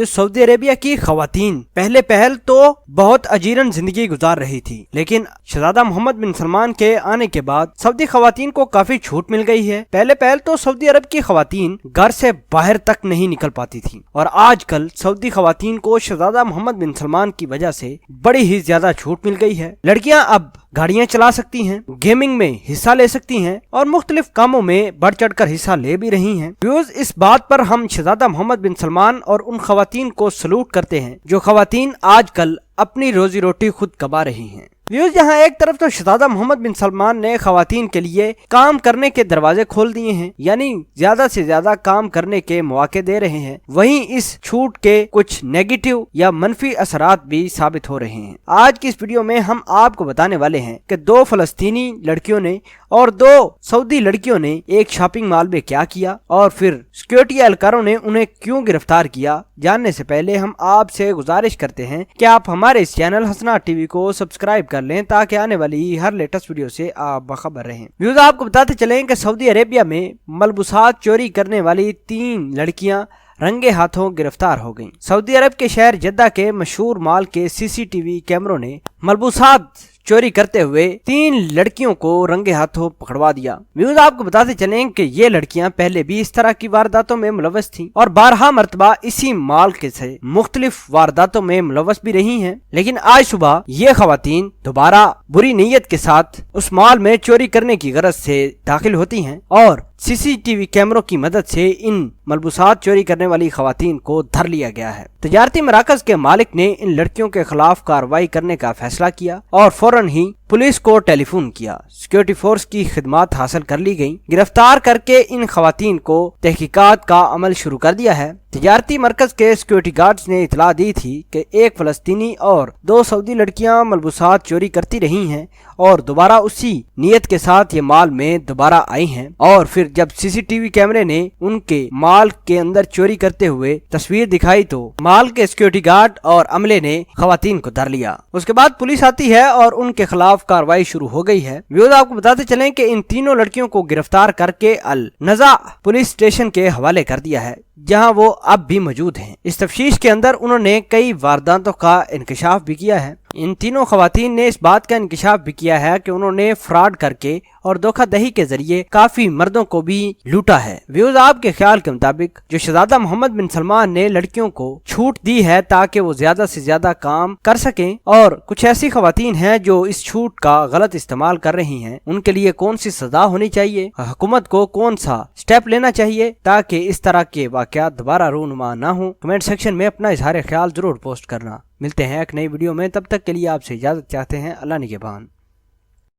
Saudi Arabia की खवातीन पहले पहल तो बहुत अजीरन जिंदगी गुजार रही थी, लेकिन शहजादा मोहम्मद बिन सलमान के आने के बाद सऊदी खवातीन को काफी छूट मिल गई है। पहले पहल तो सऊदी अरब की खवातीन घर से बाहर तक नहीं निकल पाती थी और आजकल सऊदी खवातीन को शहजादा मोहम्मद बिन सलमान की वजह से बड़ी ही ज्यादा छूट मिल गई है। लड़कियां अब गाड़ियां चला सकती हैं, गेमिंग में हिस्सा ले सकती हैं और मुख्तलिफ कामों में बढ़ चढ़ कर हिस्सा ले भी रही हैं। व्यूअर्स, इस बात पर हम शहजादा मोहम्मद बिन सलमान और उन खवातीन को सलूट करते हैं जो खवातीन आजकल अपनी रोजी रोटी खुद कमा रही हैं। व्यूअर्स, यहाँ एक तरफ तो शहजादा मोहम्मद बिन सलमान ने खवातीन के लिए काम करने के दरवाजे खोल दिए हैं, यानी ज्यादा से ज्यादा काम करने के मौके दे रहे हैं, वहीं इस छूट के कुछ नेगेटिव या मनफी असरात भी साबित हो रहे हैं। आज की इस वीडियो में हम आपको बताने वाले हैं कि 2 फलस्तीनी लड़कियों ने और 2 सऊदी लड़कियों ने एक शॉपिंग मॉल में क्या किया और फिर सिक्योरिटी एहलकारों ने उन्हें क्यों गिरफ्तार किया। जानने से पहले हम आपसे गुजारिश करते हैं कि आप हमारे इस चैनल हसना टीवी को सब्सक्राइब कर लें ताकि आने वाली हर लेटेस्ट वीडियो से आप बाखबर रहें। व्यूअर्स, आपको बताते चलें कि सऊदी अरेबिया में मलबूसात चोरी करने वाली 3 लड़कियां रंगे हाथों गिरफ्तार हो गईं। सऊदी अरब के शहर जद्दा के मशहूर मॉल के सीसीटीवी कैमरों ने मलबूसात चोरी करते हुए 3 लड़कियों को रंगे हाथों पकड़वा दिया। व्यूअर्स, आपको बताते चलें कि ये लड़कियां पहले भी इस तरह की वारदातों में मुलव्वस थीं और 12 मरतबा इसी माल के से मुख्तलिफ वारदातों में मुलव्वस भी रही हैं, लेकिन आज सुबह ये खवातीन दोबारा बुरी नीयत के साथ उस माल में चोरी करने की गरज से दाखिल होती हैं और सीसीटीवी कैमरों की मदद से इन मलबूसात चोरी करने वाली खवातीन को धर लिया गया है। तजारती मराकज के मालिक ने इन लड़कियों के खिलाफ कार्रवाई करने का फैसला किया और फौरन ही पुलिस को टेलीफोन किया। सिक्योरिटी फोर्स की खिदमत हासिल कर ली गई। गिरफ्तार करके इन खवातीन को तहकीकात का अमल शुरू कर दिया है। तजारती मरकज के सिक्योरिटी गार्ड्स ने इतला दी थी कि 1 फलस्तीनी और 2 सऊदी लड़कियां मलबूसात चोरी करती रही हैं और दोबारा उसी नियत के साथ ये माल में दोबारा आई हैं और फिर जब सीसीटीवी कैमरे ने उनके माल के अंदर चोरी करते हुए तस्वीर दिखाई तो माल के सिक्योरिटी गार्ड और अमले ने खवातीन को धर लिया। उसके बाद पुलिस आती है और उनके खिलाफ कार्रवाई शुरू हो गई है। व्यूअर्स, आपको बताते चलें कि इन तीनों लड़कियों को गिरफ्तार करके अल नज़ा पुलिस स्टेशन के हवाले कर दिया है, जहां वो अब भी मौजूद हैं। इस तफ्तीश के अंदर उन्होंने कई वारदातों का इंकशाफ भी किया है। इन तीनों खवातीन ने इस बात का इंकशाफ भी किया है कि उन्होंने फ्रॉड करके और धोखाधड़ी के जरिए काफी मर्दों को भी लूटा है। व्यूअर्स, आपके ख्याल के मुताबिक जो शहजादा मोहम्मद बिन सलमान ने लड़कियों को छूट दी है ताकि वो ज्यादा से ज्यादा काम कर सकें और कुछ ऐसी खवातीन हैं जो इस छूट का गलत इस्तेमाल कर रही हैं, उनके लिए कौन सी सजा होनी चाहिए, हुकूमत को कौन सा स्टेप लेना चाहिए ताकि इस तरह के वाकयात दोबारा रूनुमा ना हो। कमेंट सेक्शन में अपना इजहार ख्याल जरूर पोस्ट करना। मिलते हैं एक नई वीडियो में, तब तक के लिए आपसे इजाजत चाहते हैं। अल्लाह निगहबान।